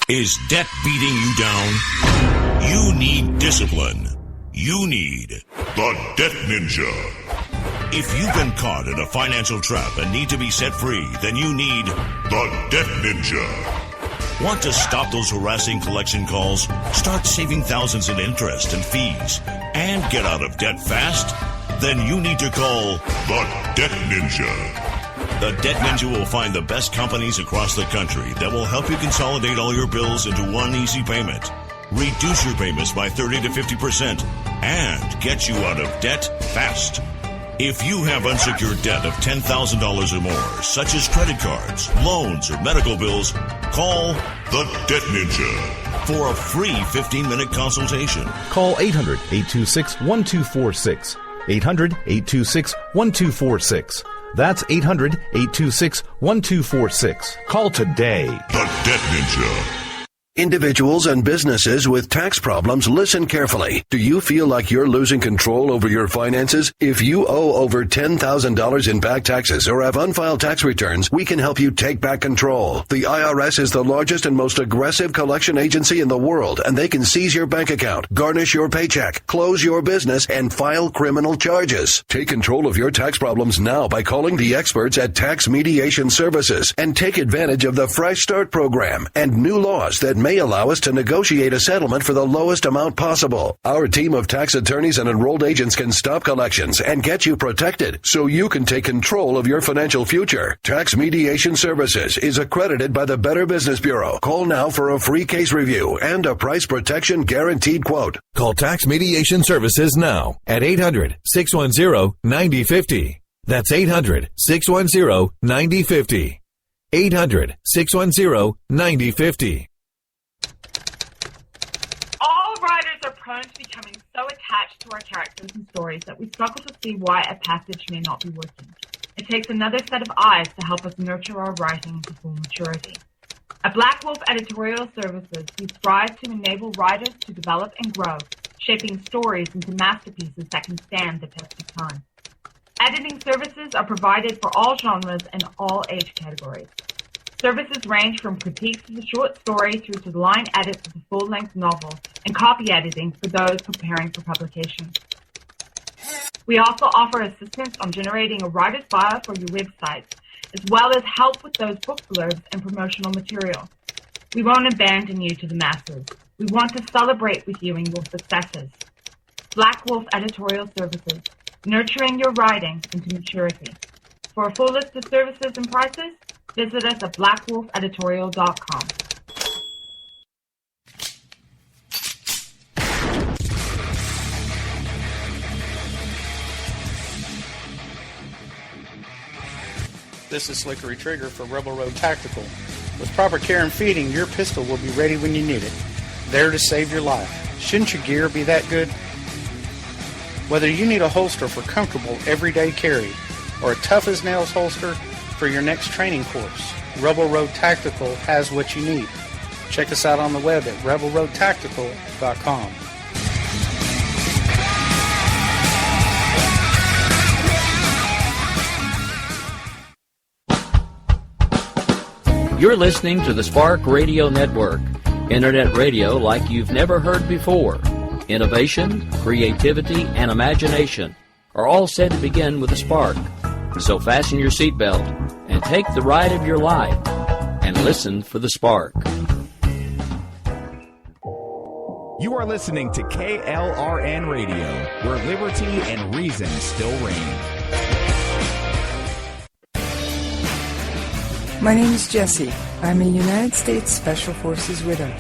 Is debt beating you down? You need discipline. You need the Debt Ninja. If you've been caught in a financial trap and need to be set free, then you need the Debt Ninja. Want to stop those harassing collection calls, start saving thousands in interest and fees, and get out of debt fast? Then you need to call the Debt Ninja. The Debt Ninja will find the best companies across the country that will help you consolidate all your bills into one easy payment, reduce your payments by 30 to 50%, and get you out of debt fast. If you have unsecured debt of $10,000 or more, such as credit cards, loans, or medical bills, call the Debt Ninja for a free 15-minute consultation. Call 800-826-1246. 800-826-1246. That's 800-826-1246. Call today. The Debt Ninja. Individuals and businesses with tax problems, listen carefully. Do you feel like you're losing control over your finances? If you owe over $10,000 in back taxes or have unfiled tax returns, we can help you take back control. The IRS is the largest and most aggressive collection agency in the world, and they can seize your bank account, garnish your paycheck, close your business, and file criminal charges. Take control of your tax problems now by calling the experts at Tax Mediation Services and take advantage of the Fresh Start program and new laws that may allow us to negotiate a settlement for the lowest amount possible. Our team of tax attorneys and enrolled agents can stop collections and get you protected so you can take control of your financial future. Tax Mediation Services is accredited by the Better Business Bureau. Call now for a free case review and a price protection guaranteed quote. Call Tax Mediation Services now at 800-610-9050. That's 800-610-9050. 800-610-9050. Writers are prone to becoming so attached to our characters and stories that we struggle to see why a passage may not be working. It takes another set of eyes to help us nurture our writing to full maturity. At Black Wolf Editorial Services, we strive to enable writers to develop and grow, shaping stories into masterpieces that can stand the test of time. Editing services are provided for all genres and all age categories. Services range from critiques of the short story through to the line edits of the full-length novel and copy editing for those preparing for publication. We also offer assistance on generating a writer's bio for your websites, as well as help with those book blurbs and promotional material. We won't abandon you to the masses. We want to celebrate with you in your successes. Black Wolf Editorial Services, nurturing your writing into maturity. For a full list of services and prices, visit us at blackwolfeditorial.com. This is Slickery Trigger for Rebel Road Tactical. With proper care and feeding, your pistol will be ready when you need it, there to save your life. Shouldn't your gear be that good? Whether you need a holster for comfortable everyday carry or a tough-as-nails holster for your next training course, Rebel Road Tactical has what you need. Check us out on the web at rebelroadtactical.com. You're listening to the Spark Radio Network, internet radio like you've never heard before. Innovation, creativity, and imagination are all said to begin with a spark. So fasten your seatbelt and take the ride of your life and listen for the spark. You are listening to KLRN Radio, where liberty and reason still reign. My name is Jessie. I'm a United States Special Forces widow.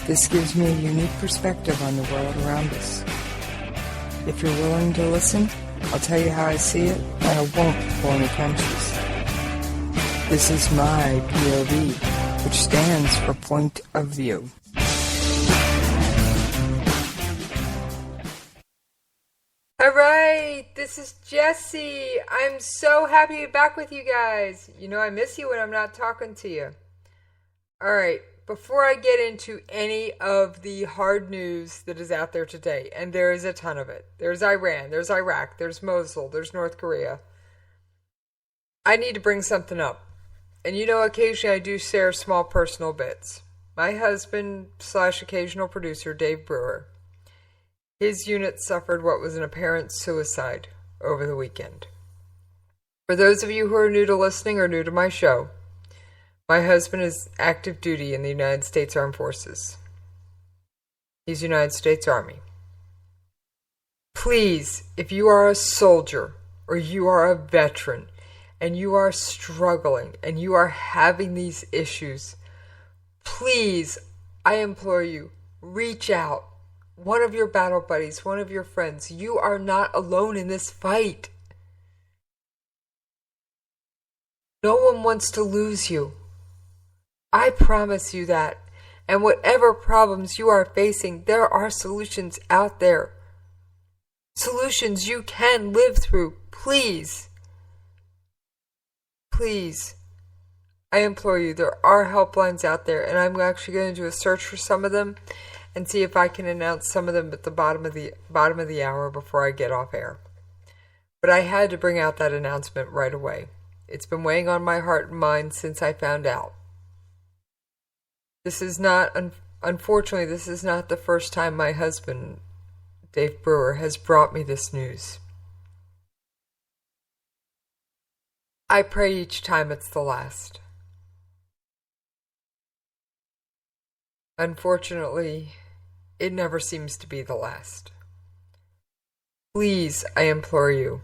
This gives me a unique perspective on the world around us. If you're willing to listen, I'll tell you how I see it, and I won't pull any punches. This is my POV, which stands for Point of View. Alright, this is Jessie. I'm so happy to be back with you guys. You know I miss you when I'm not talking to you. Alright, before I get into any of the hard news that is out there today, and there is a ton of it. There's Iran, there's Iraq, there's Mosul, there's North Korea. I need to bring something up. And occasionally I do share small personal bits. My husband / occasional producer, Dave Brewer, his unit suffered what was an apparent suicide over the weekend. For those of you who are new to listening or new to my show, my husband is active duty in the United States Armed Forces. He's United States Army. Please, if you are a soldier or you are a veteran and you are struggling and you are having these issues, please, I implore you, reach out. One of your battle buddies, one of your friends. You are not alone in this fight. No one wants to lose you. I promise you that. And whatever problems you are facing, there are solutions out there. Solutions you can live through. Please. Please. I implore you, there are helplines out there, and I'm actually going to do a search for some of them and see if I can announce some of them at the bottom of the hour before I get off air. But I had to bring out that announcement right away. It's been weighing on my heart and mind since I found out. This is not, unfortunately, this is not the first time my husband, Dave Brewer, has brought me this news. I pray each time it's the last. Unfortunately, it never seems to be the last. Please, I implore you,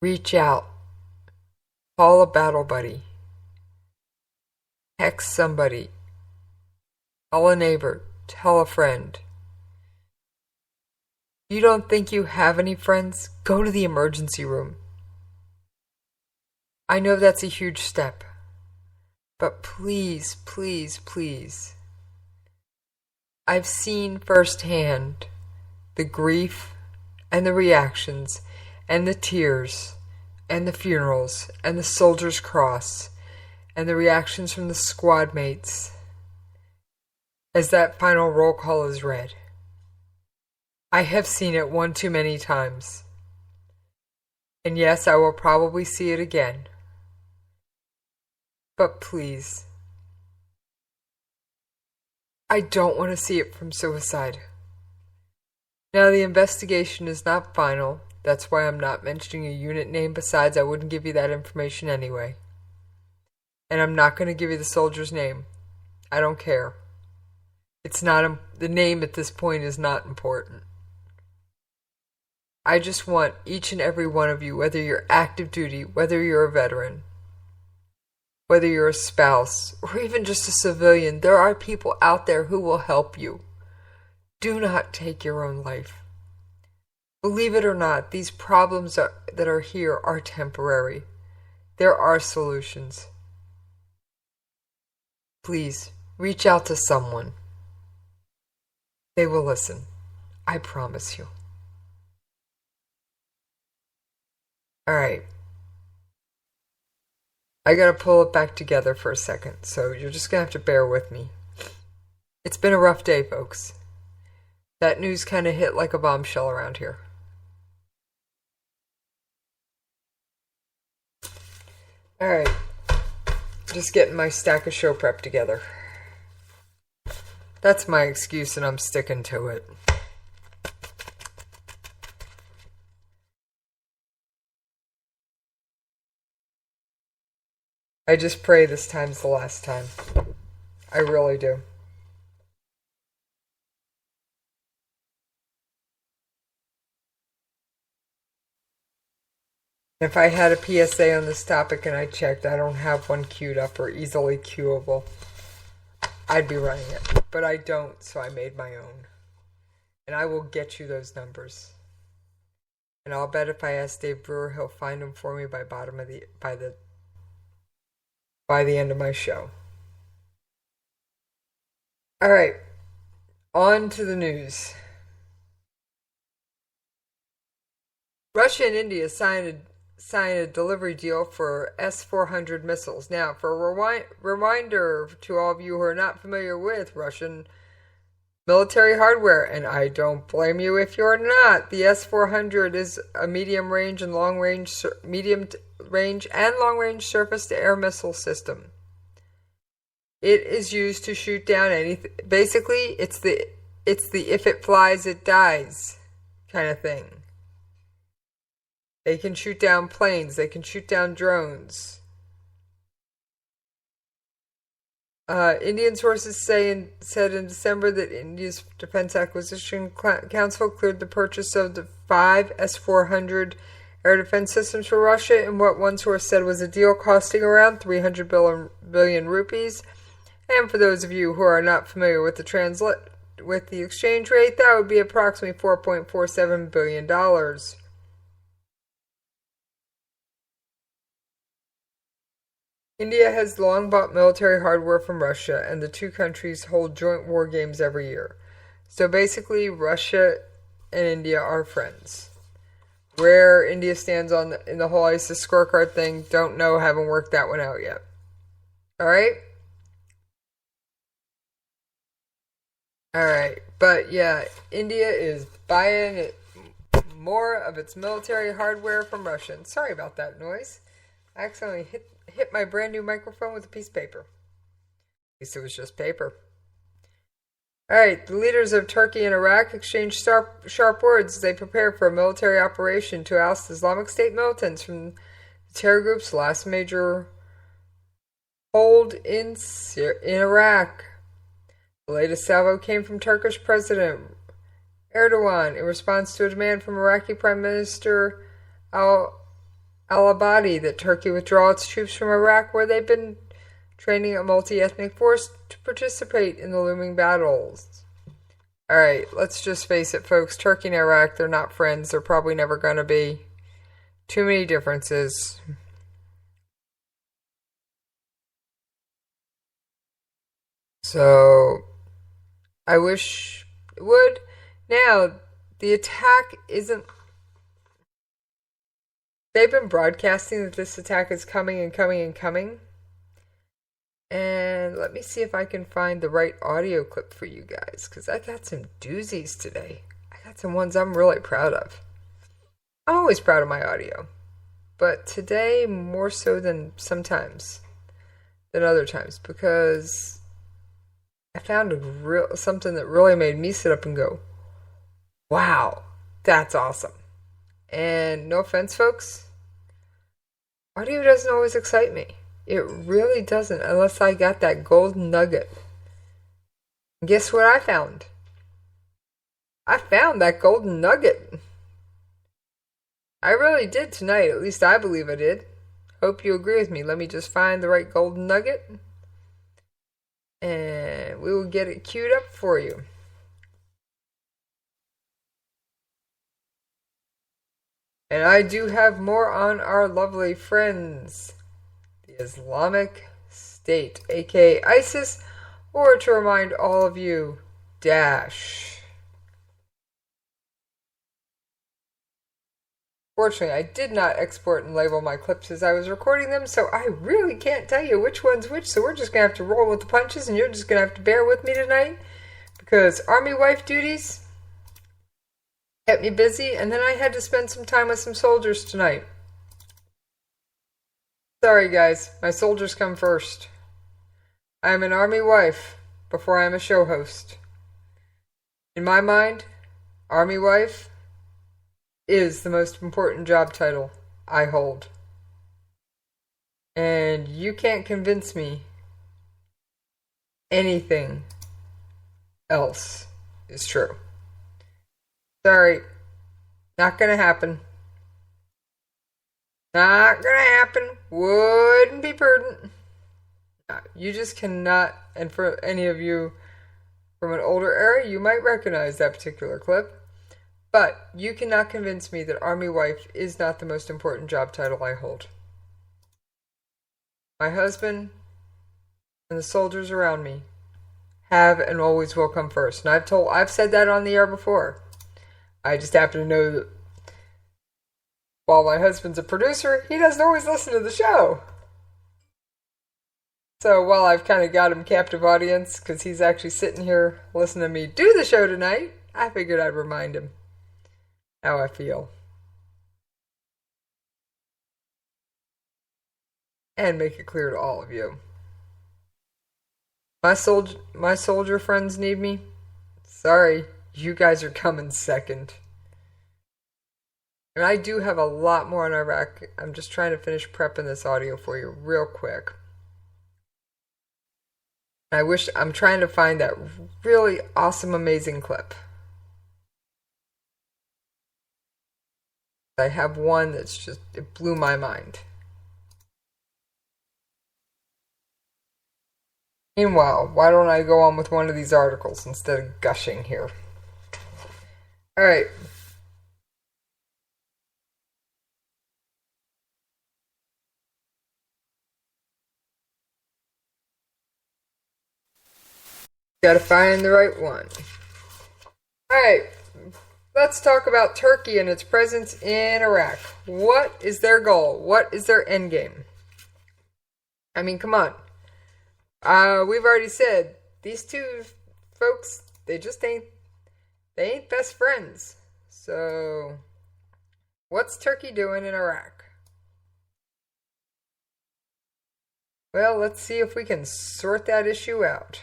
reach out, call a battle buddy, text somebody, tell a neighbor, tell a friend. You don't think you have any friends? Go to the emergency room. I know that's a huge step. But please, please, please, I've seen firsthand the grief and the reactions and the tears and the funerals and the soldier's cross and the reactions from the squad mates as that final roll call is read. I have seen it one too many times. And yes, I will probably see it again. But please, I don't want to see it from suicide. Now, the investigation is not final. That's why I'm not mentioning a unit name. Besides, I wouldn't give you that information anyway. And I'm not going to give you the soldier's name. I don't care. It's not, the name at this point is not important. I just want each and every one of you, whether you're active duty, whether you're a veteran, whether you're a spouse, or even just a civilian, there are people out there who will help you. Do not take your own life. Believe it or not, these problems that are here are temporary. There are solutions. Please, reach out to someone. They will listen. I promise you. All right. I gotta pull it back together for a second, so you're just gonna have to bear with me. It's been a rough day, folks. That news kind of hit like a bombshell around here. Alright. Just getting my stack of show prep together. That's my excuse and I'm sticking to it. I just pray this time's the last time. I really do. If I had a PSA on this topic and I checked, I don't have one queued up or easily queuable, I'd be running it. But I don't, so I made my own. And I will get you those numbers. And I'll bet if I ask Dave Brewer, he'll find them for me by the end of my show. Alright, on to the news. Russia and India signed a delivery deal for S-400 missiles. Now, for a reminder to all of you who are not familiar with Russian Military hardware, and I don't blame you if you're not. The S-400 is a medium range and long range surface-to-air missile system. It is used to shoot down anything. Basically, it's the if it flies, it dies kind of thing. They can shoot down planes. They can shoot down drones. Indian sources said in December that India's Defense Acquisition Council cleared the purchase of the 5 S-400 air defense systems for Russia in what one source said was a deal costing around 300 billion rupees. And for those of you who are not familiar with the exchange rate, that would be approximately $4.47 billion. India has long bought military hardware from Russia, and the two countries hold joint war games every year. So basically, Russia and India are friends. Where India stands in the whole ISIS scorecard thing, don't know, haven't worked that one out yet. Alright? Alright, but yeah, India is buying more of its military hardware from Russia. And sorry about that noise. I accidentally hit my brand new microphone with a piece of paper. At least it was just paper. Alright, the leaders of Turkey and Iraq exchanged sharp words as they prepare for a military operation to oust Islamic State militants from the terror group's last major hold in Iraq. The latest salvo came from Turkish President Erdogan in response to a demand from Iraqi Prime Minister al-Abadi that Turkey withdraw its troops from Iraq, where they've been training a multi-ethnic force to participate in the looming battles. Alright, let's just face it, folks. Turkey and Iraq, they're not friends. They're probably never going to be. Too many differences. So, I wish it would. Now, the attack isn't... They've been broadcasting that this attack is coming and coming and coming. And let me see if I can find the right audio clip for you guys, because I got some doozies today. I got some ones I'm really proud of. I'm always proud of my audio, but today more so than sometimes, than other times, because I found something that really made me sit up and go, wow, that's awesome. And no offense, folks, audio doesn't always excite me. It really doesn't, unless I got that golden nugget. And guess what I found? I found that golden nugget. I really did tonight, at least I believe I did. Hope you agree with me. Let me just find the right golden nugget, and we will get it queued up for you. And I do have more on our lovely friends, the Islamic State, aka ISIS, or to remind all of you, Daesh. Fortunately, I did not export and label my clips as I was recording them, so I really can't tell you which one's which, so we're just going to have to roll with the punches, and you're just going to have to bear with me tonight, because Army wife duties kept me busy, and then I had to spend some time with some soldiers tonight. Sorry guys, my soldiers come first. I am an Army wife before I am a show host. In my mind, Army wife is the most important job title I hold. And you can't convince me anything else is true. Sorry, not gonna happen. Not gonna happen. Wouldn't be prudent. No, you just cannot, and for any of you from an older era, you might recognize that particular clip. But you cannot convince me that Army wife is not the most important job title I hold. My husband and the soldiers around me have and always will come first. And I've said that on the air before. I just happen to know that while my husband's a producer, he doesn't always listen to the show. So while I've kind of got him captive audience, because he's actually sitting here listening to me do the show tonight, I figured I'd remind him how I feel. And make it clear to all of you. My soldier friends need me. Sorry, you guys are coming second. And I do have a lot more on Iraq. I'm just trying to finish prepping this audio for you real quick. I'm trying to find that really awesome, amazing clip. I have one that's just, it blew my mind. Meanwhile, why don't I go on with one of these articles instead of gushing here? Alright. Gotta find the right one. Alright, let's talk about Turkey and its presence in Iraq. What is their goal? What is their end game? I mean, come on. We've already said, these two folks, they ain't best friends. So, what's Turkey doing in Iraq? Well, let's see if we can sort that issue out.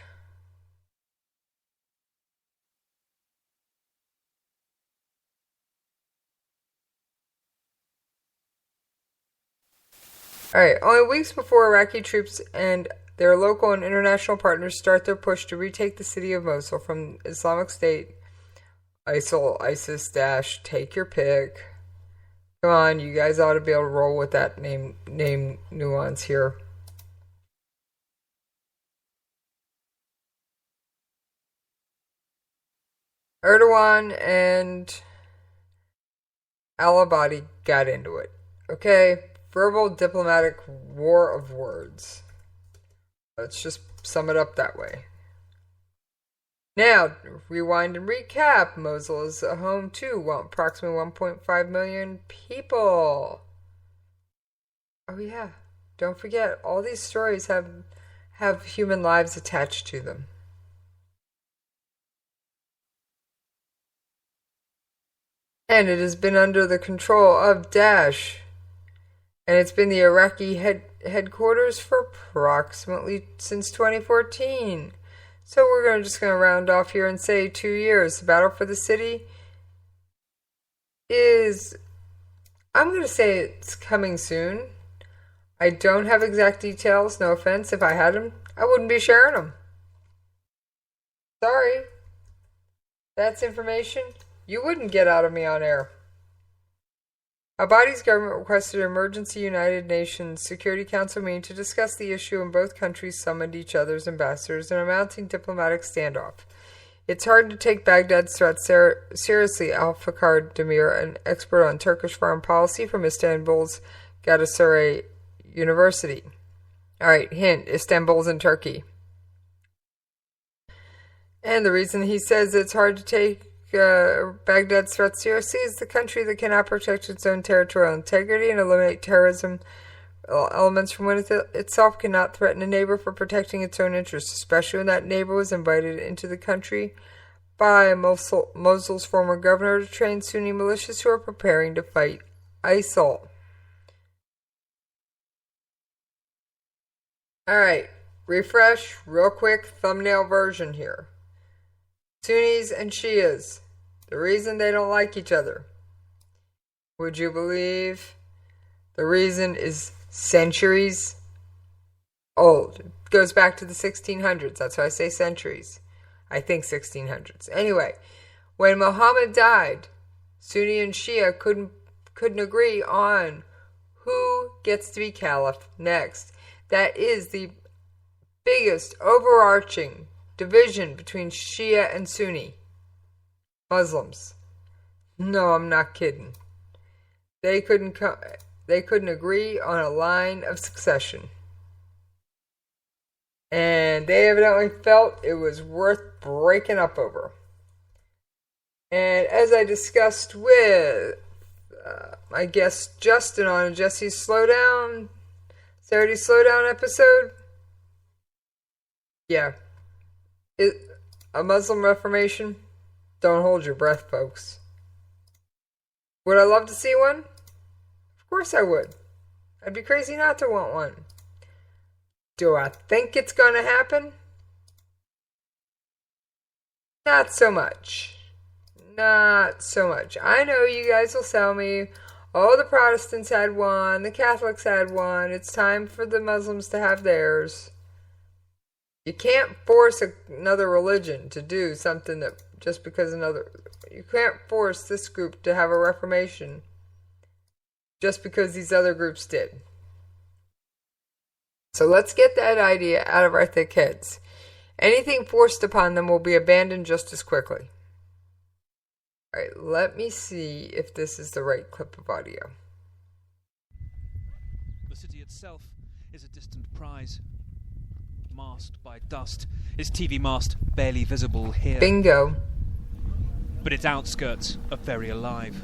Alright, only weeks before Iraqi troops and their local and international partners start their push to retake the city of Mosul from Islamic State, ISIL, ISIS, Daesh, take your pick. Come on, you guys ought to be able to roll with that name nuance here. Erdogan and al-Abadi got into it. Okay? Verbal diplomatic war of words. Let's just sum it up that way. Now, rewind and recap. Mosul is a home to approximately 1.5 million people. Oh yeah, don't forget, all these stories have human lives attached to them. And it has been under the control of Daesh. And it's been the Iraqi headquarters for approximately since 2014. So we're just going to round off here and say 2 years. The battle for the city is, I'm going to say it's coming soon. I don't have exact details, no offense. If I had them, I wouldn't be sharing them. Sorry. That's information you wouldn't get out of me on air. Abadi's government requested an emergency United Nations Security Council meeting to discuss the issue, and both countries summoned each other's ambassadors in a mounting diplomatic standoff. It's hard to take Baghdad's threats seriously, Al-Fakar Demir, an expert on Turkish foreign policy from Istanbul's Galatasaray University. Alright, hint, Istanbul's in Turkey. And the reason he says it's hard to take Baghdad's threat seriously is the country that cannot protect its own territorial integrity and eliminate terrorism elements from when itself cannot threaten a neighbor for protecting its own interests, especially when that neighbor was invited into the country by Mosul's former governor to train Sunni militias who are preparing to fight ISIL. Alright, refresh, real quick, thumbnail version here. Sunnis and Shias, the reason they don't like each other. Would you believe the reason is centuries old? It goes back to the 1600s. That's why I say centuries. I think 1600s. Anyway, when Muhammad died, Sunni and Shia couldn't agree on who gets to be caliph next. That is the biggest overarching division between Shia and Sunni Muslims. No, I'm not kidding. They couldn't agree on a line of succession. And they evidently felt it was worth breaking up over. And as I discussed with my guest Justin on Jesse's Saturday's Slowdown episode, Yeah. A Muslim Reformation? Don't hold your breath, folks. Would I love to see one? Of course I would. I'd be crazy not to want one. Do I think it's going to happen? Not so much. Not so much. I know you guys will tell me, oh, the Protestants had one, the Catholics had one, it's time for the Muslims to have theirs. You can't force another religion to do something that just because you can't force this group to have a reformation just because these other groups did. So let's get that idea out of our thick heads. Anything forced upon them will be abandoned just as quickly. Alright, let me see if this is the right clip of audio. The city itself is a distant prize, masked by dust, its TV mast barely visible here. Bingo. But its outskirts are very alive,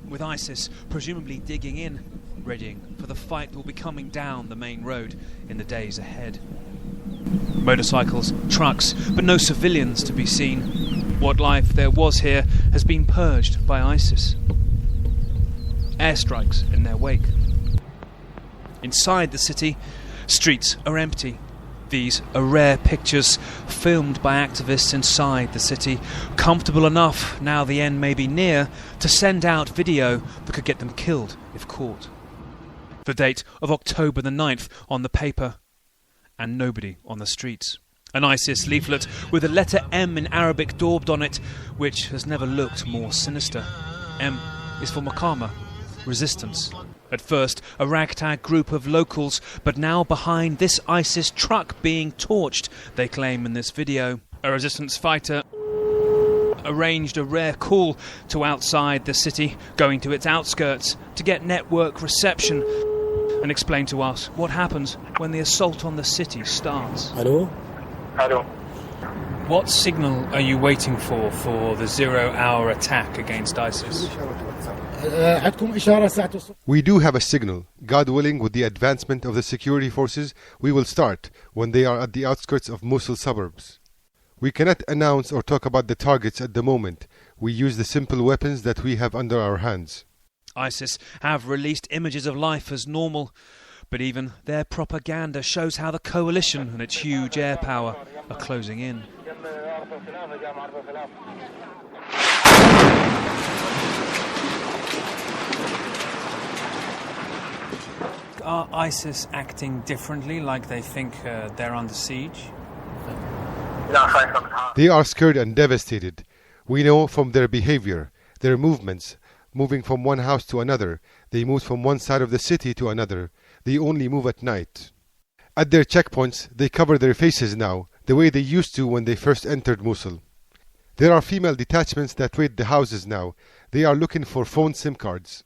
with ISIS presumably digging in, readying for the fight that will be coming down the main road in the days ahead. Motorcycles, trucks, but no civilians to be seen. What life there was here has been purged by ISIS. Airstrikes in their wake. Inside the city, streets are empty. These are rare pictures filmed by activists inside the city, comfortable enough, now the end may be near, to send out video that could get them killed if caught. The date of October the 9th on the paper, and nobody on the streets. An ISIS leaflet with the letter M in Arabic daubed on it, which has never looked more sinister. M is for Muqawama, resistance. At first, a ragtag group of locals, but now behind this ISIS truck being torched, they claim in this video. A resistance fighter arranged a rare call to outside the city, going to its outskirts, to get network reception and explain to us what happens when the assault on the city starts. Hello? Hello. What signal are you waiting for the 0-hour attack against ISIS? We do have a signal. God willing, with the advancement of the security forces, we will start when they are at the outskirts of Mosul suburbs. We cannot announce or talk about the targets at the moment. We use the simple weapons that we have under our hands. ISIS have released images of life as normal, but even their propaganda shows how the coalition and its huge air power are closing in. Are ISIS acting differently, like they think they're under siege? They are scared and devastated. We know from their behavior, their movements, moving from one house to another. They move from one side of the city to another. They only move at night. At their checkpoints, they cover their faces now, the way they used to when they first entered Mosul. There are female detachments that raid the houses now. They are looking for phone SIM cards.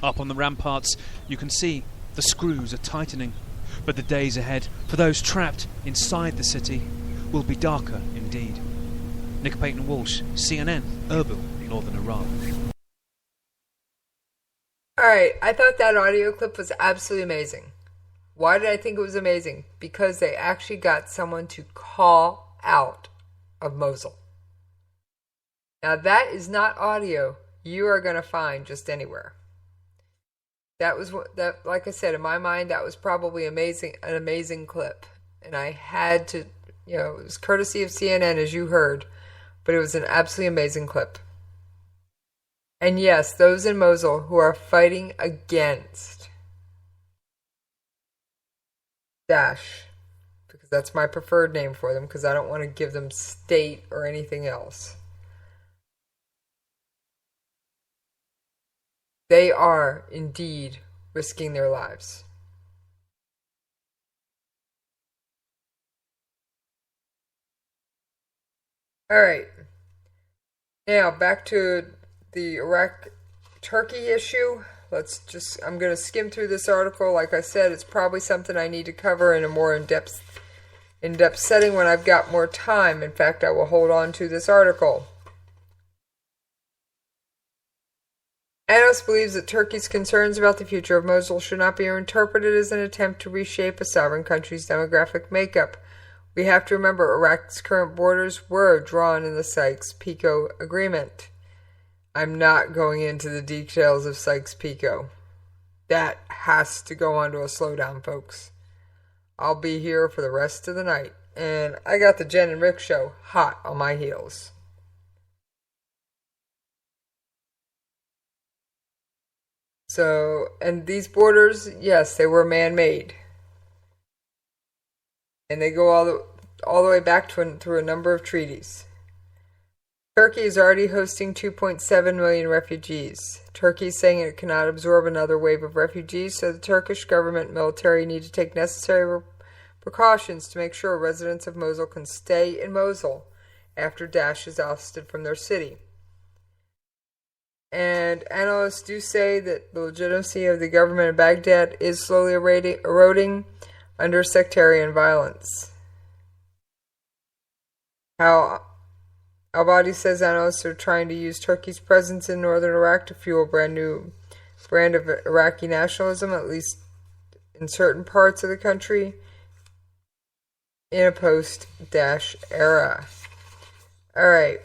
Up on the ramparts, you can see the screws are tightening. But the days ahead, for those trapped inside the city, will be darker indeed. Nick Payton-Walsh, CNN, Erbil, Northern Iraq. Alright, I thought that audio clip was absolutely amazing. Why did I think it was amazing? Because they actually got someone to call out of Mosul. Now that is not audio you are going to find just anywhere. That was that, like I said, in my mind, that was probably an amazing clip. And I had to, it was courtesy of CNN, as you heard, but it was an absolutely amazing clip. And yes, those in Mosul who are fighting against Daesh, because that's my preferred name for them, because I don't want to give them state or anything else. They are indeed risking their lives. Alright. Now back to the Iraq-Turkey issue. I'm going to skim through this article. Like I said, it's probably something I need to cover in a more in-depth setting when I've got more time. In fact, I will hold on to this article. Anos believes that Turkey's concerns about the future of Mosul should not be interpreted as an attempt to reshape a sovereign country's demographic makeup. We have to remember Iraq's current borders were drawn in the Sykes-Picot Agreement. I'm not going into the details of Sykes-Picot. That has to go on to a slowdown, folks. I'll be here for the rest of the night, and I got the Jen and Rick show hot on my heels. So, and these borders, yes, they were man-made. And they go all the way back through a number of treaties. Turkey is already hosting 2.7 million refugees. Turkey is saying it cannot absorb another wave of refugees, so the Turkish government and military need to take necessary precautions to make sure residents of Mosul can stay in Mosul after Daesh is ousted from their city. And analysts do say that the legitimacy of the government of Baghdad is slowly eroding under sectarian violence. Al-Badi says analysts are trying to use Turkey's presence in northern Iraq to fuel a brand new brand of Iraqi nationalism, at least in certain parts of the country, in a post-Daesh era. Alright.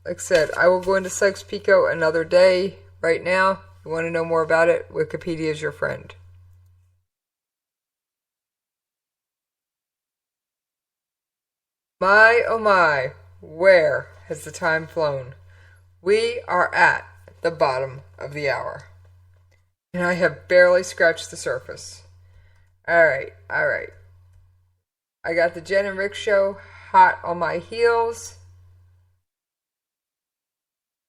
Like I said, I will go into Sykes-Picot another day. Right now, if you want to know more about it, Wikipedia is your friend. My, oh my, where has the time flown? We are at the bottom of the hour. And I have barely scratched the surface. Alright. I got the Jen and Rick show hot on my heels.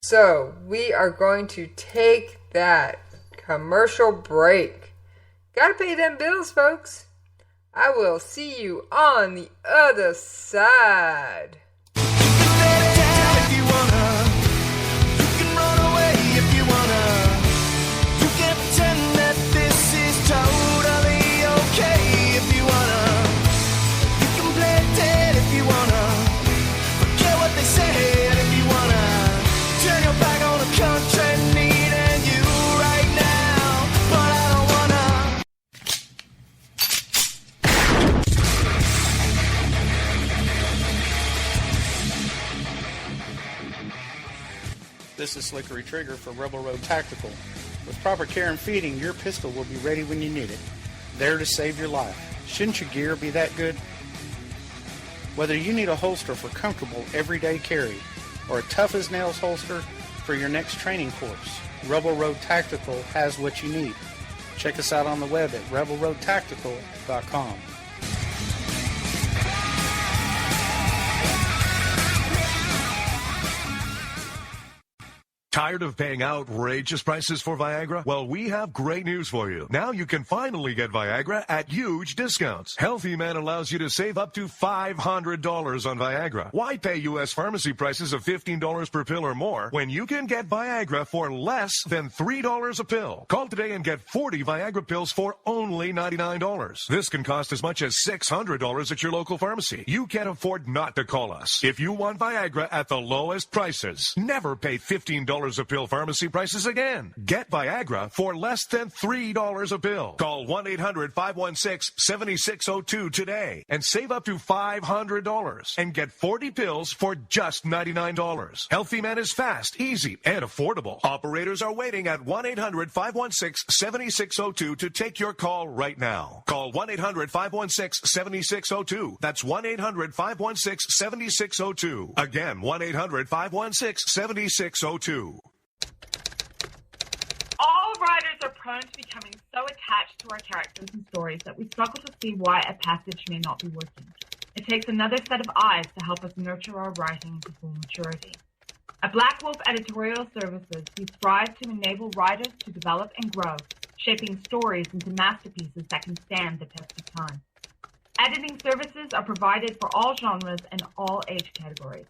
So, we are going to take that commercial break. Gotta pay them bills, folks. I will see you on the other side. This is Slickery Trigger for Rebel Road Tactical. With proper care and feeding, your pistol will be ready when you need it. There to save your life. Shouldn't your gear be that good? Whether you need a holster for comfortable everyday carry or a tough-as-nails holster for your next training course, Rebel Road Tactical has what you need. Check us out on the web at rebelroadtactical.com. Tired of paying outrageous prices for Viagra? Well, we have great news for you. Now you can finally get Viagra at huge discounts. Healthy Man allows you to save up to $500 on Viagra. Why pay U.S. pharmacy prices of $15 per pill or more when you can get Viagra for less than $3 a pill? Call today and get 40 Viagra pills for only $99. This can cost as much as $600 at your local pharmacy. You can't afford not to call us. If you want Viagra at the lowest prices, never pay $15 a pill pharmacy prices again. Get Viagra for less than $3 a pill. Call 1-800-516-7602 today and save up to $500 and get 40 pills for just $99. Healthy Man is fast, easy, and affordable. Operators are waiting at 1-800-516-7602 to take your call right now. Call 1-800-516-7602. That's 1-800-516-7602. Again, 1-800-516-7602. All writers are prone to becoming so attached to our characters and stories that we struggle to see why a passage may not be working. It takes another set of eyes to help us nurture our writing to full maturity. At Black Wolf Editorial Services, we strive to enable writers to develop and grow, shaping stories into masterpieces that can stand the test of time. Editing services are provided for all genres and all age categories.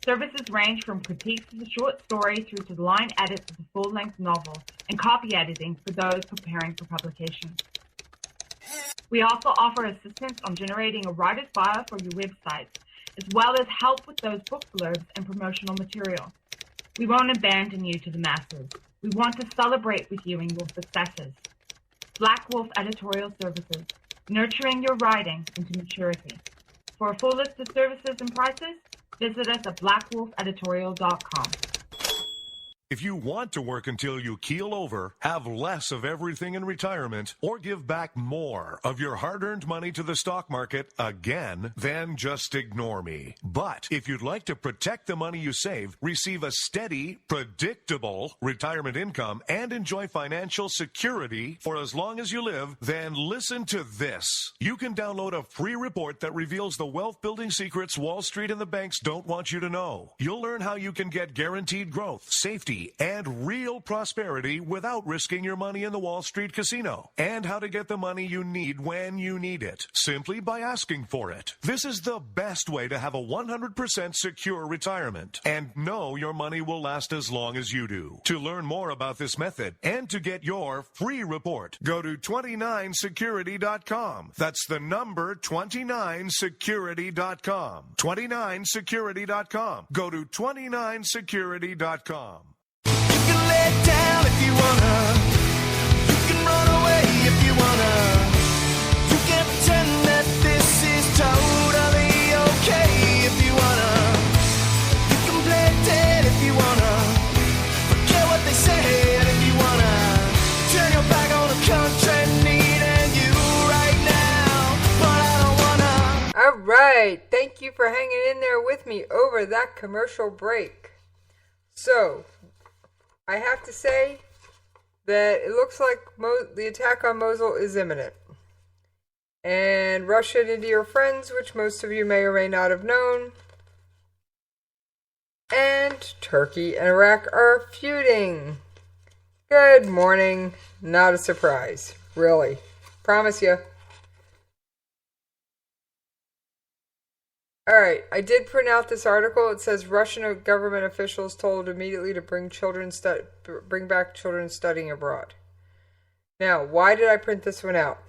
Services range from critiques of the short story through to the line edits of the full-length novel and copy editing for those preparing for publication. We also offer assistance on generating a writer's bio for your website, as well as help with those book blurbs and promotional material. We won't abandon you to the masses. We want to celebrate with you in your successes. Black Wolf Editorial Services, nurturing your writing into maturity. For a full list of services and prices, visit us at blackwolfeditorial.com. If you want to work until you keel over, have less of everything in retirement, or give back more of your hard-earned money to the stock market again, then just ignore me. But if you'd like to protect the money you save, receive a steady, predictable retirement income, and enjoy financial security for as long as you live, then listen to this. You can download a free report that reveals the wealth-building secrets Wall Street and the banks don't want you to know. You'll learn how you can get guaranteed growth, safety, and real prosperity without risking your money in the Wall Street casino, and how to get the money you need when you need it, simply by asking for it. This is the best way to have a 100% secure retirement, and know your money will last as long as you do. To learn more about this method, and to get your free report, go to 29security.com. That's the number 29security.com. 29security.com. Go to 29security.com. You can lay down if you wanna. You can run away if you wanna. You can pretend that this is totally okay if you wanna. You can play dead if you wanna. Forget what they say, and if you wanna turn your back on the country needing you right now, but I don't wanna. Alright, thank you for hanging in there with me over that commercial break. So, I have to say that it looks like the attack on Mosul is imminent. And Russia and India are friends, which most of you may or may not have known. And Turkey and Iraq are feuding. Good morning. Not a surprise. Really. Promise you. Alright, I did print out this article. It says Russian government officials told immediately to bring back children studying abroad. Now, why did I print this one out?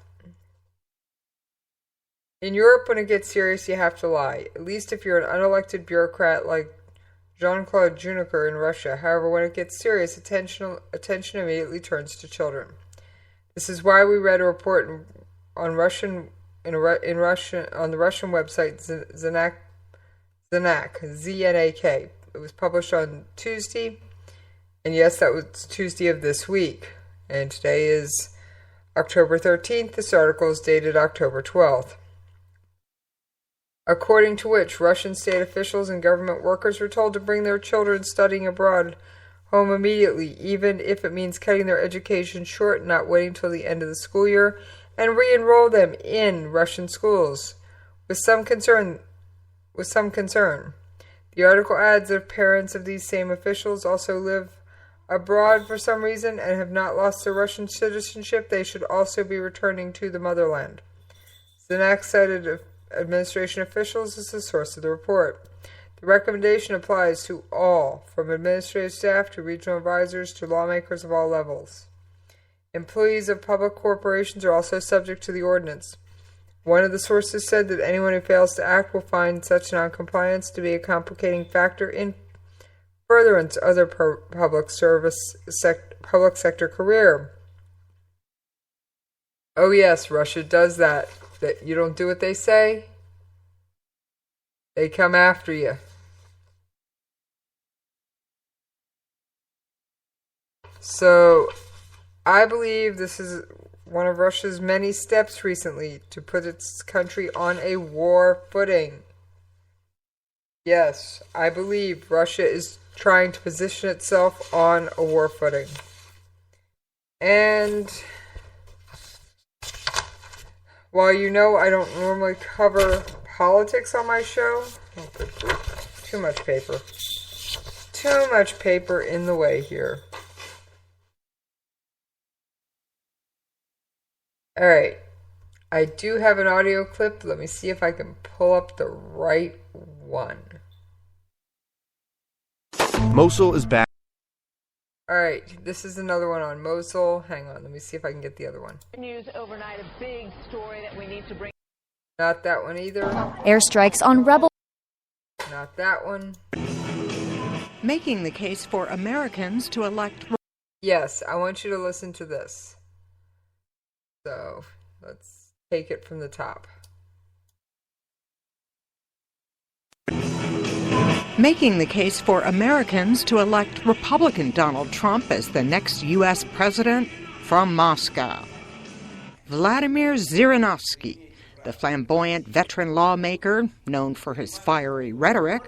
In Europe, when it gets serious, you have to lie. At least if you're an unelected bureaucrat like Jean-Claude Juncker in Russia. However, when it gets serious, attention immediately turns to children. This is why we read a report on the Russian website Znak, Z-N-A-K. It was published on Tuesday, and yes, that was Tuesday of this week. And today is October 13th. This article is dated October 12th. According to which, Russian state officials and government workers were told to bring their children studying abroad home immediately, even if it means cutting their education short and not waiting till the end of the school year, and re-enroll them in Russian schools. With some concern. The article adds that if parents of these same officials also live abroad for some reason and have not lost their Russian citizenship, they should also be returning to the motherland. Znak cited administration officials as the source of the report. The recommendation applies to all, from administrative staff to regional advisors to lawmakers of all levels. Employees of public corporations are also subject to the ordinance. One of the sources said that anyone who fails to act will find such noncompliance to be a complicating factor in furtherance of their public sector career. Oh yes, Russia does that. That you don't do what they say, they come after you. So, I believe this is one of Russia's many steps recently to put its country on a war footing. Yes, I believe Russia is trying to position itself on a war footing. And while you know I don't normally cover politics on my show, too much paper. Too much paper in the way here. Alright, I do have an audio clip. Let me see if I can pull up the right one. Mosul is back. Alright, this is another one on Mosul. Hang on, let me see if I can get the other one. News overnight, a big story that we need to bring. Not that one either. Airstrikes on rebel. Not that one. Making the case for Americans to elect Yes, I want you to listen to this. So, let's take it from the top. Making the case for Americans to elect Republican Donald Trump as the next U.S. president from Moscow. Vladimir Zhirinovsky, the flamboyant veteran lawmaker known for his fiery rhetoric,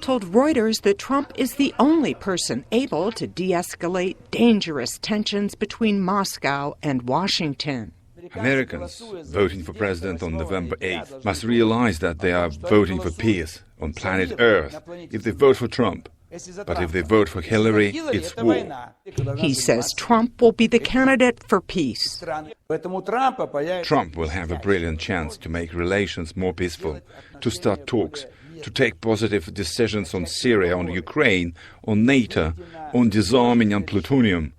told Reuters that Trump is the only person able to de-escalate dangerous tensions between Moscow and Washington. Americans voting for president on November 8th must realize that they are voting for peace on planet Earth if they vote for Trump. But if they vote for Hillary, it's war. He says Trump will be the candidate for peace. Trump will have a brilliant chance to make relations more peaceful, to start talks, to take positive decisions on Syria, on Ukraine, on NATO, on disarming and plutonium.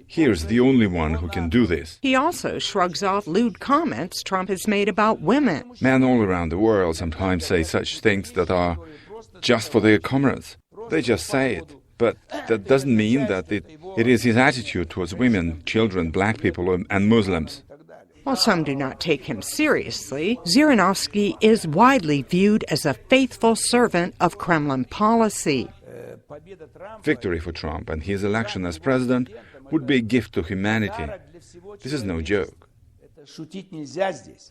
Here's the only one who can do this. He also shrugs off lewd comments Trump has made about women. Men all around the world sometimes say such things that are just for their comrades. They just say it. But that doesn't mean that it is his attitude towards women, children, black people, and Muslims. While some do not take him seriously, Zhirinovsky is widely viewed as a faithful servant of Kremlin policy. Victory for Trump and his election as president would be a gift to humanity. This is no joke.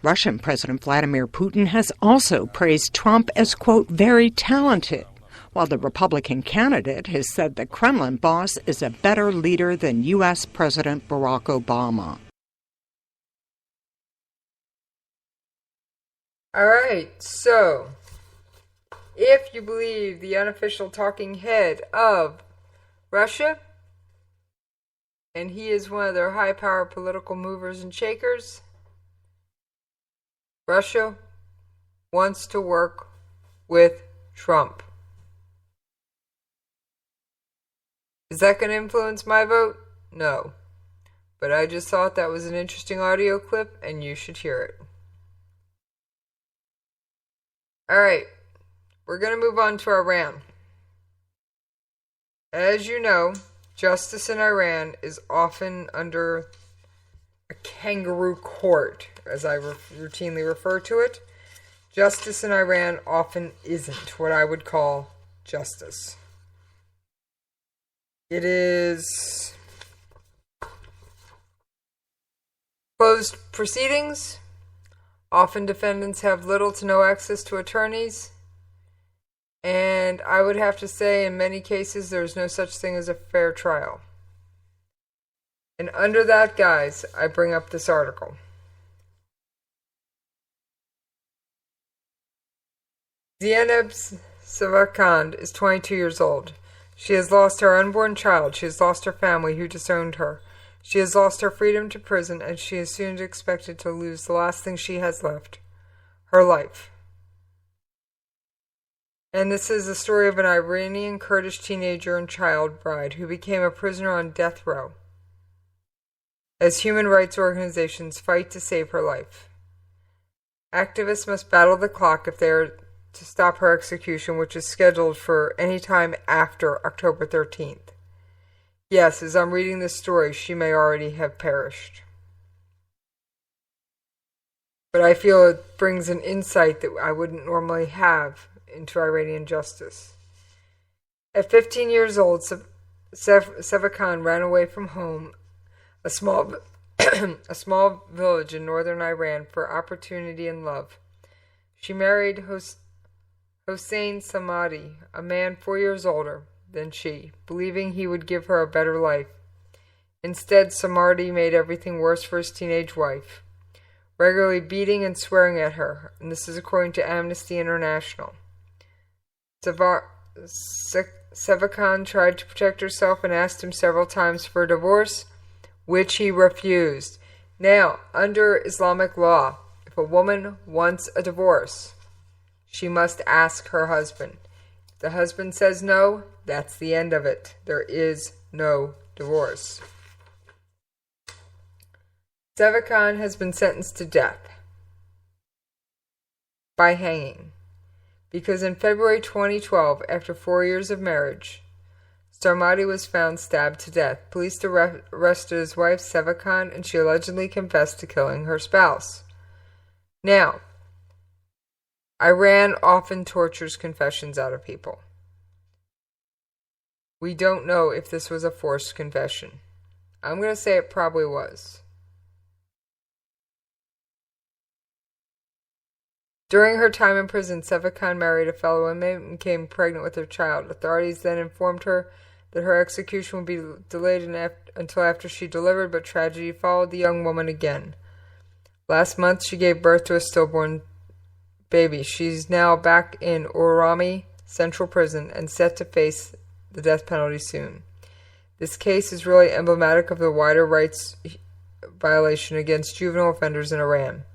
Russian President Vladimir Putin has also praised Trump as, quote, very talented, while the Republican candidate has said the Kremlin boss is a better leader than U.S. President Barack Obama. All right, so if you believe the unofficial talking head of Russia, and he is one of their high-power political movers and shakers, Russia wants to work with Trump. Is that going to influence my vote? No. But I just thought that was an interesting audio clip, and you should hear it. Alright, we're going to move on to Iran. As you know, justice in Iran is often under a kangaroo court, as I routinely refer to it. Justice in Iran often isn't what I would call justice. It is closed proceedings. Often defendants have little to no access to attorneys. And I would have to say in many cases there's no such thing as a fair trial. And under that guise, I bring up this article. Zainab Savakand is 22 years old. She has lost her unborn child. She has lost her family who disowned her. She has lost her freedom to prison, and she is soon expected to lose the last thing she has left, her life. And this is the story of an Iranian Kurdish teenager and child bride who became a prisoner on death row as human rights organizations fight to save her life. Activists must battle the clock if they are to stop her execution, which is scheduled for any time after October 13th. Yes, as I'm reading this story, she may already have perished. But I feel it brings an insight that I wouldn't normally have into Iranian justice. At 15 years old, Savakand ran away from home, a small village in northern Iran, for opportunity and love. She married Hossein Samadi, a man 4 years older than she, believing he would give her a better life. Instead, Samadi made everything worse for his teenage wife, regularly beating and swearing at her, and this is according to Amnesty International. Savakand tried to protect herself and asked him several times for a divorce, which he refused. Now, under Islamic law, if a woman wants a divorce, she must ask her husband. If the husband says no, that's the end of it. There is no divorce. Savakand has been sentenced to death by hanging because in February 2012, after 4 years of marriage, Starmati was found stabbed to death. Police arrested his wife, Sevakan, and she allegedly confessed to killing her spouse. Now, Iran often tortures confessions out of people. We don't know if this was a forced confession. I'm going to say it probably was. During her time in prison, Sevakan married a fellow inmate and became pregnant with her child. Authorities then informed her that her execution would be delayed until after she delivered, but tragedy followed the young woman again. Last month, she gave birth to a stillborn baby. She's now back in Orami Central Prison and set to face the death penalty soon. This case is really emblematic of the wider rights violation against juvenile offenders in Iran.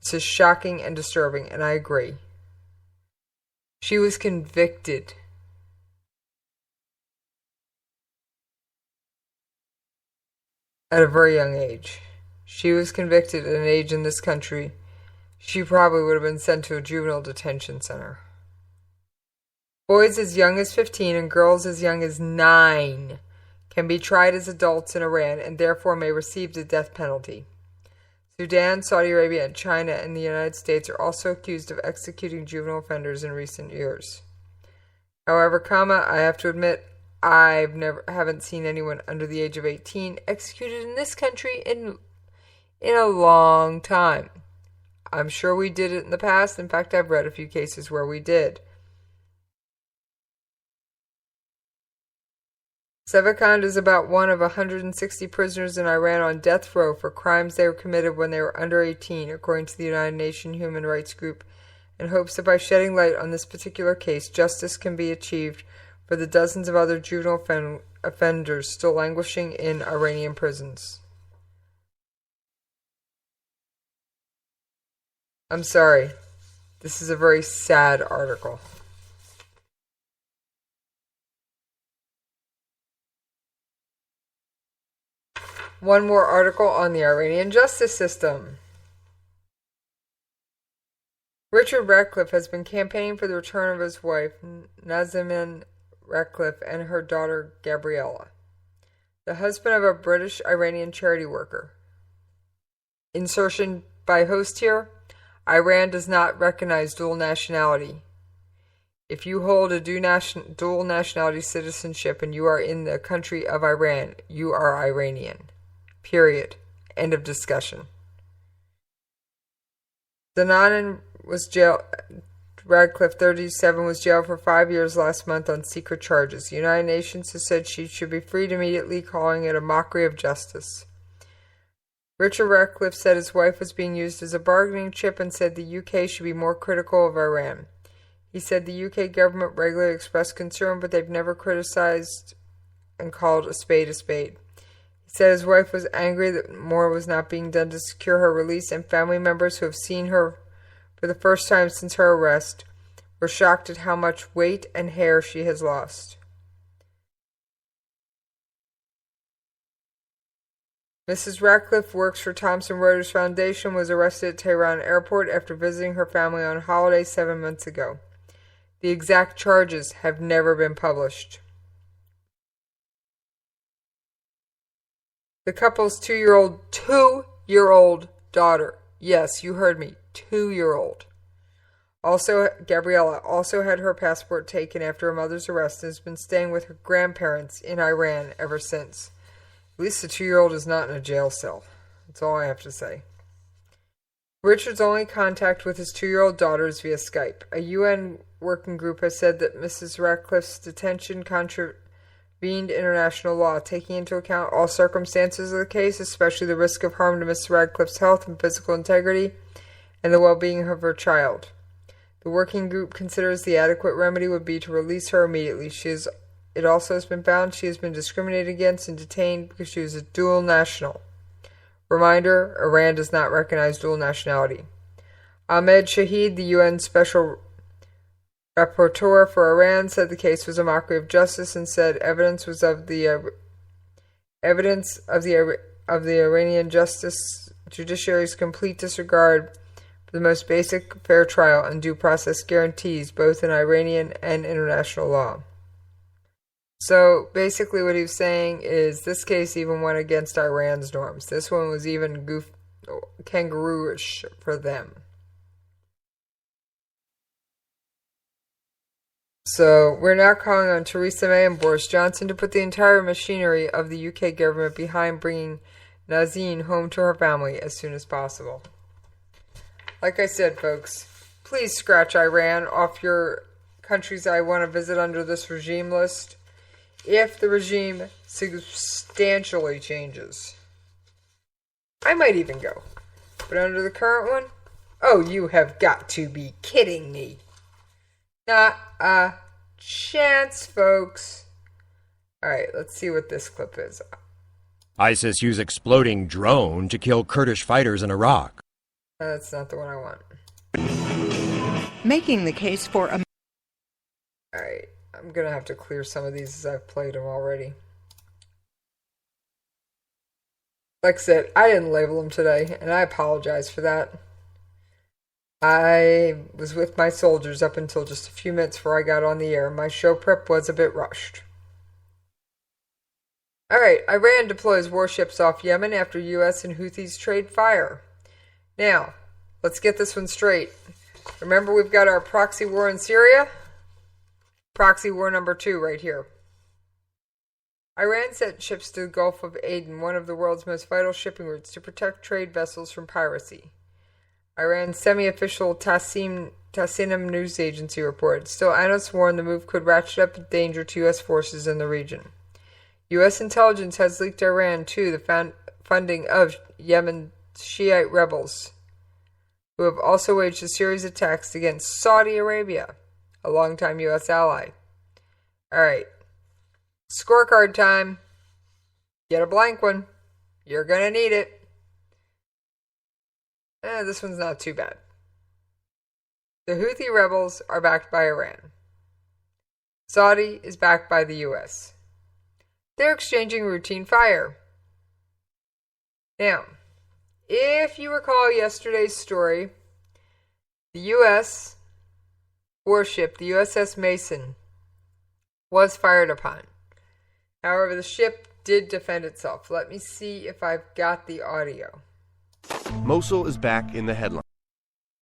This is shocking and disturbing, and I agree. She was convicted. At a very young age. She was convicted at an age in this country. She probably would have been sent to a juvenile detention center. Boys as young as 15 and girls as young as 9 can be tried as adults in Iran and therefore may receive the death penalty. Sudan, Saudi Arabia, and China and the United States are also accused of executing juvenile offenders in recent years. However, I have to admit, I haven't seen anyone under the age of 18 executed in this country in a long time. I'm sure we did it in the past. In fact, I've read a few cases where we did. Sevakan is about one of 160 prisoners in Iran on death row for crimes they were committed when they were under 18, according to the United Nations Human Rights Group, and hopes that by shedding light on this particular case, justice can be achieved for the dozens of other juvenile offenders still languishing in Iranian prisons. I'm sorry. This is a very sad article. One more article on the Iranian justice system. Richard Ratcliffe has been campaigning for the return of his wife, Nazanin Ratcliffe, and her daughter, Gabriella, the husband of a British Iranian charity worker. Insertion by host here: Iran does not recognize dual nationality. If you hold a dual nationality citizenship and you are in the country of Iran, you are Iranian. Period. End of discussion. Zananan was jailed. Radcliffe, 37, was jailed for 5 years last month on secret charges. The United Nations has said she should be freed immediately, calling it a mockery of justice. Richard Ratcliffe said his wife was being used as a bargaining chip and said the UK should be more critical of Iran. He said the UK government regularly expressed concern, but they've never criticized and called a spade a spade. He said his wife was angry that more was not being done to secure her release, and family members who have seen her for the first time since her arrest were shocked at how much weight and hair she has lost. Mrs. Ratcliffe works for Thomson Reuters Foundation, was arrested at Tehran Airport after visiting her family on holiday 7 months ago. The exact charges have never been published. The couple's two-year-old daughter, yes, you heard me, 2-year-old. Also, Gabriella also had her passport taken after her mother's arrest and has been staying with her grandparents in Iran ever since. At least the 2-year-old is not in a jail cell. That's all I have to say. Richard's only contact with his 2-year-old daughter is via Skype. A UN working group has said that Mrs. Ratcliffe's detention contravened international law, taking into account all circumstances of the case, especially the risk of harm to Mrs. Ratcliffe's health and physical integrity, and the well-being of her child. The working group considers the adequate remedy would be to release her immediately. It also has been found she has been discriminated against and detained because she was a dual national. Reminder, Iran does not recognize dual nationality. Ahmed Shahid, the UN Special Rapporteur for Iran, said the case was a mockery of justice and said evidence of the Iranian judiciary's complete disregard for the most basic fair trial and due process guarantees, both in Iranian and international law. So basically what he was saying is this case even went against Iran's norms. This one was even kangaroo-ish for them. So we're now calling on Theresa May and Boris Johnson to put the entire machinery of the UK government behind bringing Nazanin home to her family as soon as possible. Like I said, folks, please scratch Iran off your countries I want to visit under this regime list if the regime substantially changes. I might even go. But under the current one, oh, you have got to be kidding me. Not a chance, folks. Alright, let's see what this clip is. ISIS use exploding drone to kill Kurdish fighters in Iraq. That's not the one I want. Making the case for a... Alright, I'm gonna have to clear some of these as I've played them already. Like I said, I didn't label them today, and I apologize for that. I was with my soldiers up until just a few minutes before I got on the air. My show prep was a bit rushed. Alright, Iran deploys warships off Yemen after U.S. and Houthis trade fire. Now, let's get this one straight. Remember we've got our proxy war in Syria? Proxy war number 2 right here. Iran sent ships to the Gulf of Aden, one of the world's most vital shipping routes, to protect trade vessels from piracy. Iran's semi-official Tasnim news agency reported. Still, analysts warn the move could ratchet up danger to U.S. forces in the region. U.S. intelligence has leaked Iran, too, the funding of Yemen Shiite rebels, who have also waged a series of attacks against Saudi Arabia, a longtime U.S. ally. Alright. Scorecard time. Get a blank one. You're gonna need it. This one's not too bad. The Houthi rebels are backed by Iran. Saudi is backed by the U.S. They're exchanging routine fire. Now, if you recall yesterday's story, the U.S. warship, the USS Mason, was fired upon. However, the ship did defend itself. Let me see if I've got the audio. Mosul is back in the headline.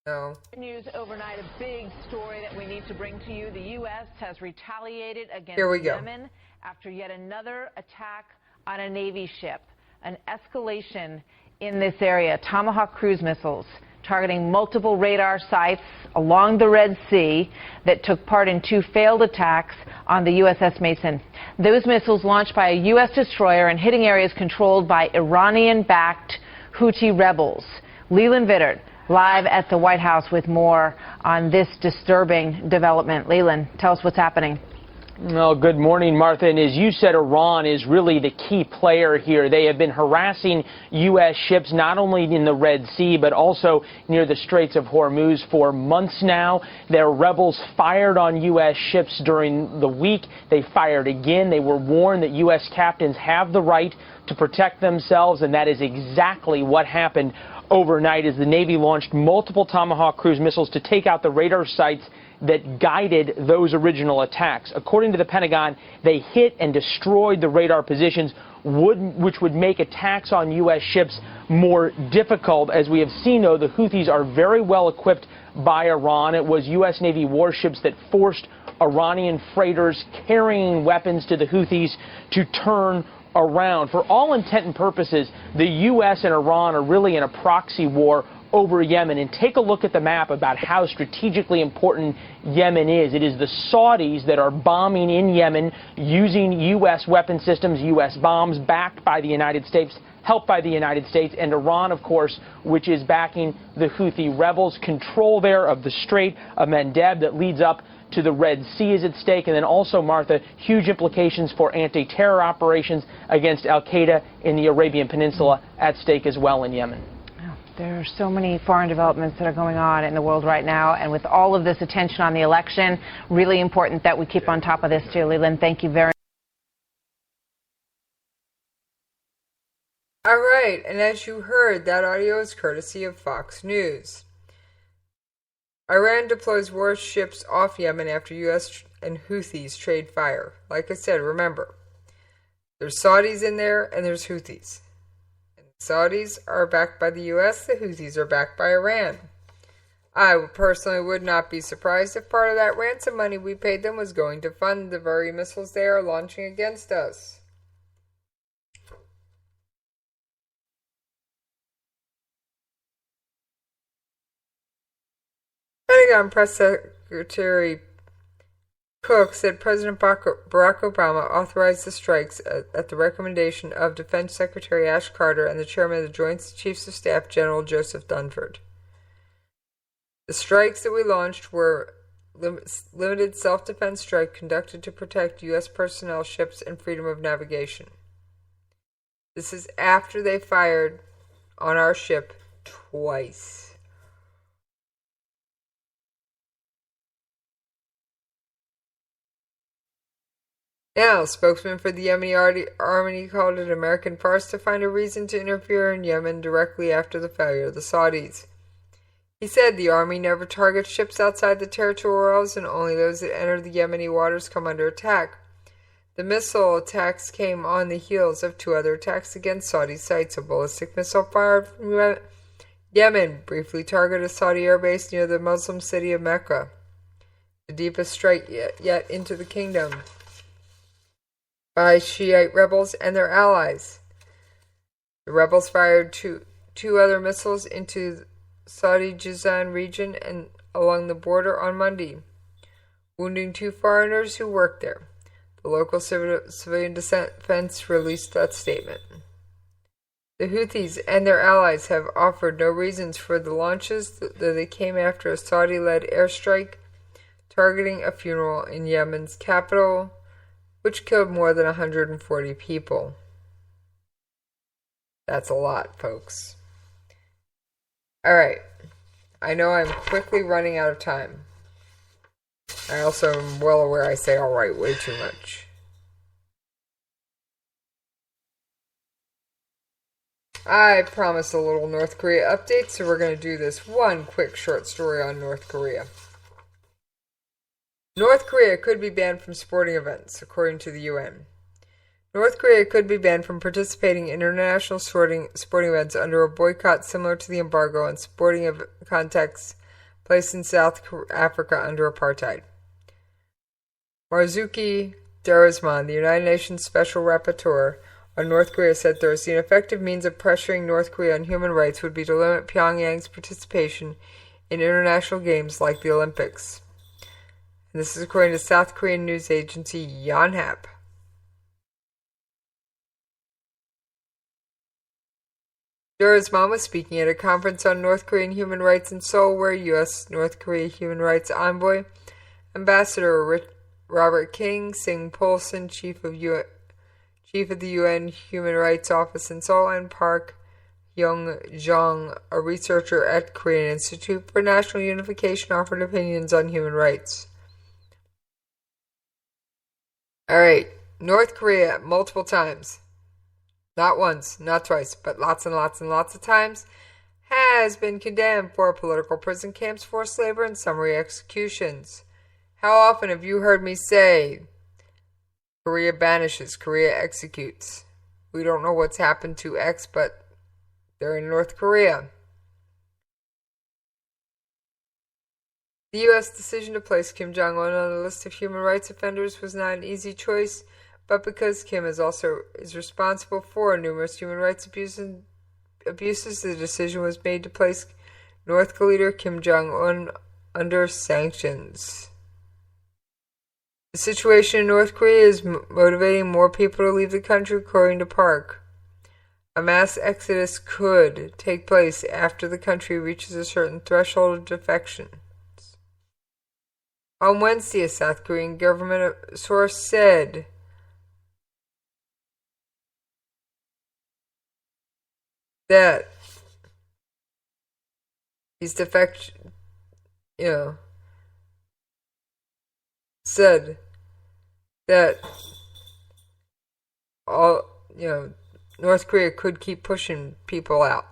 No. News overnight, a big story that we need to bring to you. The U.S. has retaliated against Yemen after yet another attack on a Navy ship. An escalation in this area. Tomahawk cruise missiles targeting multiple radar sites along the Red Sea that took part in 2 failed attacks on the USS Mason. Those missiles launched by a U.S. destroyer and hitting areas controlled by Iranian-backed Houthi rebels. Leland Vittert, live at the White House with more on this disturbing development. Leland, tell us what's happening. Well, good morning, Martha. And as you said, Iran is really the key player here. They have been harassing U.S. ships not only in the Red Sea, but also near the Straits of Hormuz for months now. Their rebels fired on U.S. ships during the week. They fired again. They were warned that U.S. captains have the right to protect themselves, and that is exactly what happened overnight as the Navy launched multiple Tomahawk cruise missiles to take out the radar sites that guided those original attacks. According to the Pentagon, they hit and destroyed the radar positions, which would make attacks on U.S. ships more difficult. As we have seen, though, the Houthis are very well equipped by Iran. It was U.S. Navy warships that forced Iranian freighters carrying weapons to the Houthis to turn around. For all intent and purposes, the U.S. and Iran are really in a proxy war over Yemen. And take a look at the map about how strategically important Yemen is. It is the Saudis that are bombing in Yemen using U.S. weapon systems, U.S. bombs, backed by the United States, helped by the United States, and Iran, of course, which is backing the Houthi rebels. Control there of the Strait of Mandeb that leads up to the Red Sea is at stake. And then also, Martha, huge implications for anti-terror operations against al-Qaeda in the Arabian Peninsula at stake as well in Yemen. There are so many foreign developments that are going on in the world right now, and with all of this attention on the election, really important that we keep on top of this too. Leland, thank you very much. All right, and as you heard, that audio is courtesy of Fox News. Iran deploys warships off Yemen after U.S. and Houthis trade fire. Like I said, remember, there's Saudis in there and there's Houthis. And the Saudis are backed by the U.S., the Houthis are backed by Iran. I personally would not be surprised if part of that ransom money we paid them was going to fund the very missiles they are launching against us. Pentagon Press Secretary Cook said President Barack Obama authorized the strikes at the recommendation of Defense Secretary Ash Carter and the Chairman of the Joint Chiefs of Staff, General Joseph Dunford. The strikes that we launched were limited self-defense strike conducted to protect U.S. personnel, ships, and freedom of navigation. This is after they fired on our ship twice. Now, spokesman for the Yemeni army called it American farce to find a reason to interfere in Yemen directly after the failure of the Saudis. He said the army never targets ships outside the territorials and only those that enter the Yemeni waters come under attack. The missile attacks came on the heels of two other attacks against Saudi sites. A ballistic missile fired from Yemen briefly targeted a Saudi airbase near the Muslim city of Mecca, the deepest strike yet into the kingdom by Shiite rebels and their allies. The rebels fired two other missiles into Saudi Jizan region and along the border on Monday, wounding two foreigners who worked there. The local civilian defense released that statement. The Houthis and their allies have offered no reasons for the launches, though they came after a Saudi-led airstrike targeting a funeral in Yemen's capital, which killed more than 140 people. That's a lot, folks. Alright, I know I'm quickly running out of time. I also am well aware I say alright way too much. I promised a little North Korea update, so we're going to do this one quick short story on North Korea. North Korea could be banned from sporting events, according to the UN. North Korea could be banned from participating in international sporting events under a boycott similar to the embargo on sporting contexts placed in South Africa under apartheid. Marzuki Darusman, the United Nations Special Rapporteur on North Korea, said Thursday an effective means of pressuring North Korea on human rights would be to limit Pyongyang's participation in international games like the Olympics. And this is according to South Korean news agency Yonhap. Darusman was speaking at a conference on North Korean human rights in Seoul, where U.S. North Korea Human Rights Envoy, Ambassador Robert King, Sing Polson, Chief of the UN Human Rights Office in Seoul, and Park Young-jong, a researcher at Korean Institute for National Unification, offered opinions on human rights. Alright, North Korea multiple times, not once, not twice, but lots and lots and lots of times, has been condemned for political prison camps, forced labor, and summary executions. How often have you heard me say, Korea banishes, Korea executes? We don't know what's happened to X, but they're in North Korea. The U.S. decision to place Kim Jong-un on the list of human rights offenders was not an easy choice, but because Kim is responsible for numerous human rights abuses, the decision was made to place North Korea leader Kim Jong-un under sanctions. The situation in North Korea is motivating more people to leave the country, according to Park. A mass exodus could take place after the country reaches a certain threshold of defection. On Wednesday, a South Korean government source said that these said that North Korea could keep pushing people out.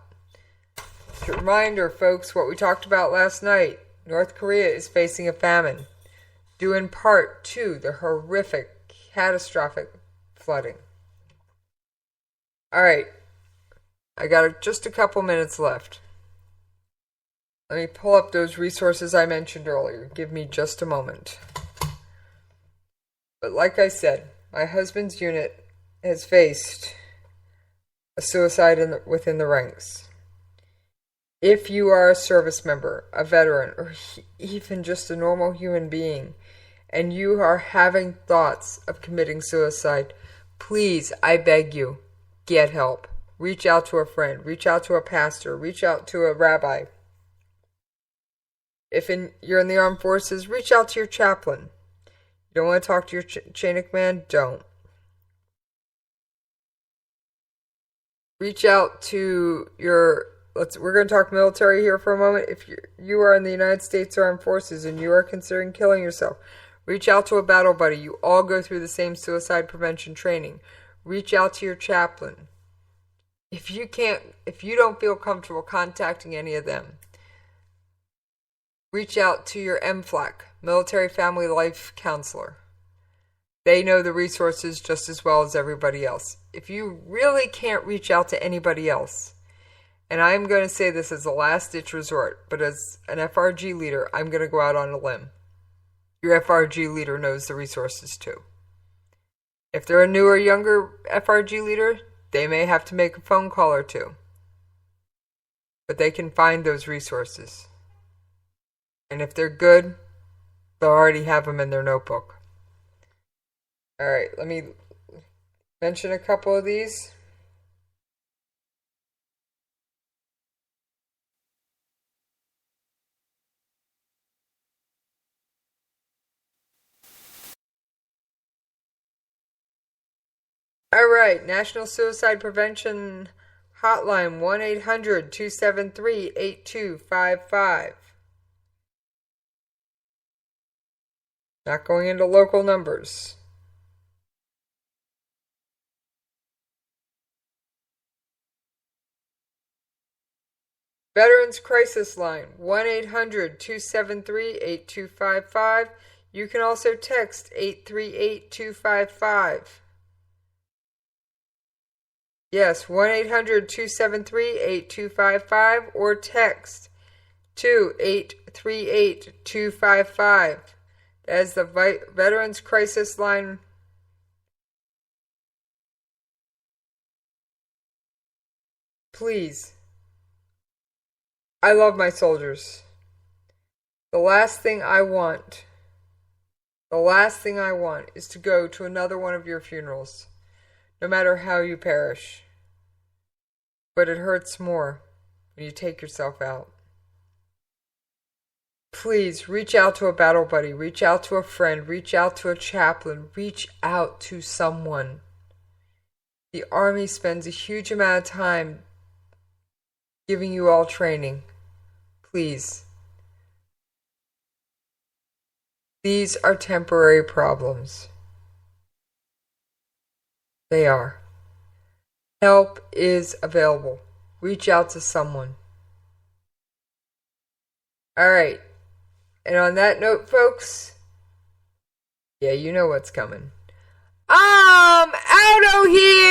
Reminder, folks, what we talked about last night. North Korea is facing a famine, due in part to the horrific, catastrophic flooding. Alright, I got just a couple minutes left. Let me pull up those resources I mentioned earlier. Give me just a moment. But like I said, my husband's unit has faced a suicide within the ranks. If you are a service member, a veteran, or even just a normal human being, and you are having thoughts of committing suicide, please, I beg you, get help. Reach out to a friend, reach out to a pastor, reach out to a rabbi. If you're in the armed forces, reach out to your chaplain. You don't want to talk to your chain of command? Don't. Reach out to your... We're going to talk military here for a moment. If you are in the United States Armed Forces and you are considering killing yourself, reach out to a battle buddy. You all go through the same suicide prevention training. Reach out to your chaplain. If you don't feel comfortable contacting any of them, reach out to your MFLAC, Military Family Life Counselor. They know the resources just as well as everybody else. If you really can't reach out to anybody else, and I'm going to say this as a last-ditch resort, but as an FRG leader, I'm going to go out on a limb. Your FRG leader knows the resources too. If they're a newer, younger FRG leader, they may have to make a phone call or two. But they can find those resources. And if they're good, they'll already have them in their notebook. Alright, let me mention a couple of these. Alright, National Suicide Prevention Hotline, 1-800-273-8255. Not going into local numbers. Veterans Crisis Line, 1-800-273-8255. You can also text 838-255. Yes, 1-800-273-8255 or text to 838-255. That is the Veterans Crisis Line. Please. I love my soldiers. The last thing I want is to go to another one of your funerals, no matter how you perish. But it hurts more when you take yourself out. Please reach out to a battle buddy, reach out to a friend, reach out to a chaplain, reach out to someone. The Army spends a huge amount of time giving you all training. Please. These are temporary problems. They are. Help is available. Reach out to someone. Alright. And on that note, folks, yeah, you know what's coming. I'm out of here!